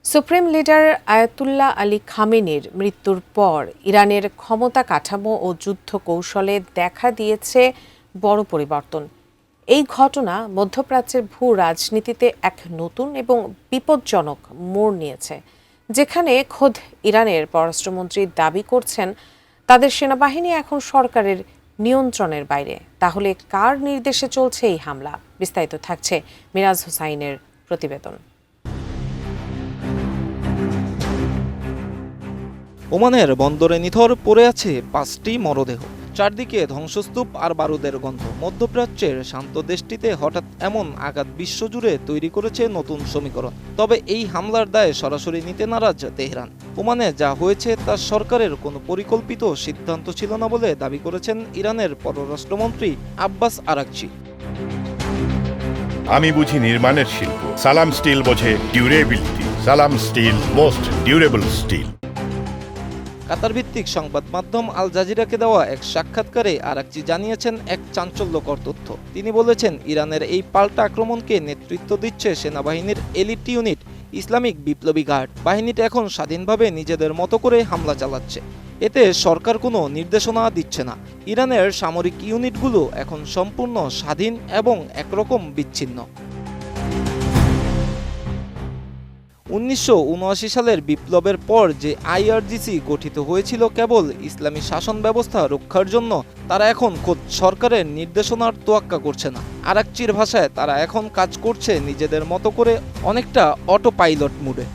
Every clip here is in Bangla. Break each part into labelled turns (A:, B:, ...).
A: সুপ্রিম লিডার আয়াতুল্লাহ আলী খামেনির মৃত্যুর পর ইরানের ক্ষমতা কাঠামো ও যুদ্ধ কৌশলে দেখা দিয়েছে বড় পরিবর্তন। এই ঘটনা মধ্যপ্রাচ্যের ভূ রাজনীতিতে এক নতুন এবং বিপজ্জনক মোড় নিয়েছে, যেখানে খোদ ইরানের পররাষ্ট্রমন্ত্রী দাবি করছেন তাদের সেনাবাহিনী এখন সরকারের নিয়ন্ত্রণের বাইরে। তাহলে কার নির্দেশে চলছে এই হামলা? বিস্তারিত থাকছে মিরাজ হোসাইনের প্রতিবেদন।
B: ওমানের বন্দরে নিথর পড়ে আছে 5টি মরদেহ, চারদিকে ধ্বংসস্তূপ আর বারুদের গন্ধ। মধ্যপ্রাচ্যের শান্ত দেশটিতে হঠাৎ এমন আঘাত বিশ্বজুড়ে তৈরি করেছে নতুন সমীকরণ। তবে এই হামলার দায় সরাসরি নিতে নারাজ তেহরান। ওমানে যা হয়েছে তা সরকারের কোনো পরিকল্পিত সিদ্ধান্ত ছিল না বলে দাবি করেছেন ইরানের পররাষ্ট্রমন্ত্রী আব্বাস আরাকচি।
C: আমি বুঝি নির্মাণের শিল্প, সালাম স্টিল বোঝে ডিউরেবিলিটি। সালাম স্টিল, মোস্ট ডিউরেবল স্টিল।
B: কাতার ভিত্তিক সংবাদ মাধ্যম আল জাজিরাকে দেওয়া এক সাক্ষাৎকারে আরাকচি জানিয়েছেন এক চাঞ্চল্যকর তথ্য। তিনি বলেছেন, ইরানের এই পাল্টা আক্রমণকে নেতৃত্ব দিচ্ছে সেনাবাহিনীর এলিট ইউনিট ইসলামিক বিপ্লবী গার্ড। বাহিনীটা এখন স্বাধীনভাবে নিজেদের মতো করে হামলা চালাচ্ছে। এতে সরকার কোনো নির্দেশনা দিচ্ছে না। ইরানের সামরিক ইউনিটগুলো এখন সম্পূর্ণ স্বাধীন এবং একরকম বিচ্ছিন্ন। 1979 সালের বিপ্লবের পর যে আইআরজিসি গঠিত হয়েছিল কেবল ইসলামী শাসন ব্যবস্থা রক্ষার জন্য, তারা এখন খোদ সরকারের নির্দেশনার তোয়াক্কা করছে না। আরাকচির ভাষায়, তারা এখন কাজ করছে নিজেদের মতো করে, অনেকটা অটো পাইলট মুডে।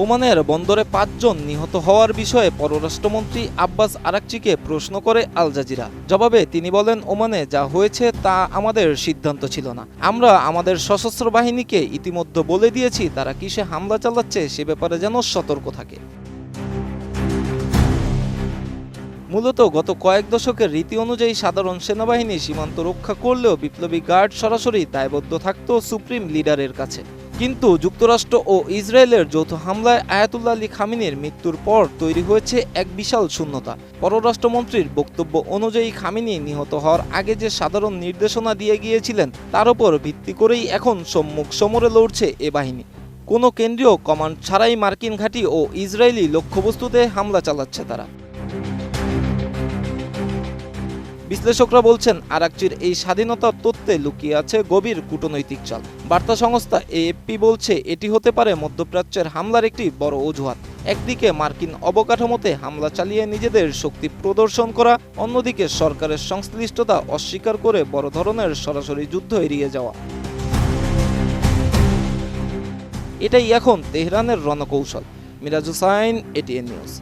B: ওমানের বন্দরে 5 জন নিহত হওয়ার বিষয়ে পররাষ্ট্রমন্ত্রী আব্বাস আরাকচিকে প্রশ্ন করে আল জাজিরা। জবাবে তিনি বলেন, ওমানে যা হয়েছে তা আমাদের সিদ্ধান্ত ছিল না। আমরা আমাদের সশস্ত্র বাহিনীকে ইতিমধ্যে বলে দিয়েছি তারা কিসে হামলা চালাচ্ছে সে ব্যাপারে যেন সতর্ক থাকে। মূলত গত কয়েক দশকের রীতি অনুযায়ী সাধারণ সেনাবাহিনী সীমান্ত রক্ষা করলেও বিপ্লবী গার্ড সরাসরি দায়বদ্ধ থাকত সুপ্রিম লিডারের কাছে। কিন্তু যুক্তরাষ্ট্র ও ইসরায়েলের যৌথ হামলায় আয়াতুল্লাহ আলী খামেনির মৃত্যুর পর তৈরি হয়েছে এক বিশাল শূন্যতা। পররাষ্ট্রমন্ত্রীর বক্তব্য অনুযায়ী খামেনি নিহত হওয়ার আগে যে সাধারণ নির্দেশনা দিয়ে গিয়েছিলেন তার উপর ভিত্তি করেই এখন সম্মুখ সমরে লড়ছে এ বাহিনী। কোনো কেন্দ্রীয় কমান্ড ছাড়াই মার্কিন ঘাঁটি ও ইসরায়েলি লক্ষ্যবস্তুতে হামলা চালাচ্ছে তারা। বিশ্লেষকরা বলছেন, আরাকচির এই স্বাধীনতার তত্ত্বে লুকিয়ে আছে গভীর কূটনৈতিক চাল। বার্তা সংস্থা এএফপি বলছে, এটি হতে পারে মধ্যপ্রাচ্যের হামলার একটি বড় অজুহাত। একদিকে মার্কিন অবকাঠামোতে হামলা চালিয়ে নিজেদের শক্তি প্রদর্শন করা, অন্যদিকে সরকারের সংশ্লিষ্টতা অস্বীকার করে বড় ধরনের সরাসরি যুদ্ধ এড়িয়ে যাওয়া। এটাই এখন তেহরানের রণকৌশল। Miraj Hossain, ATN news.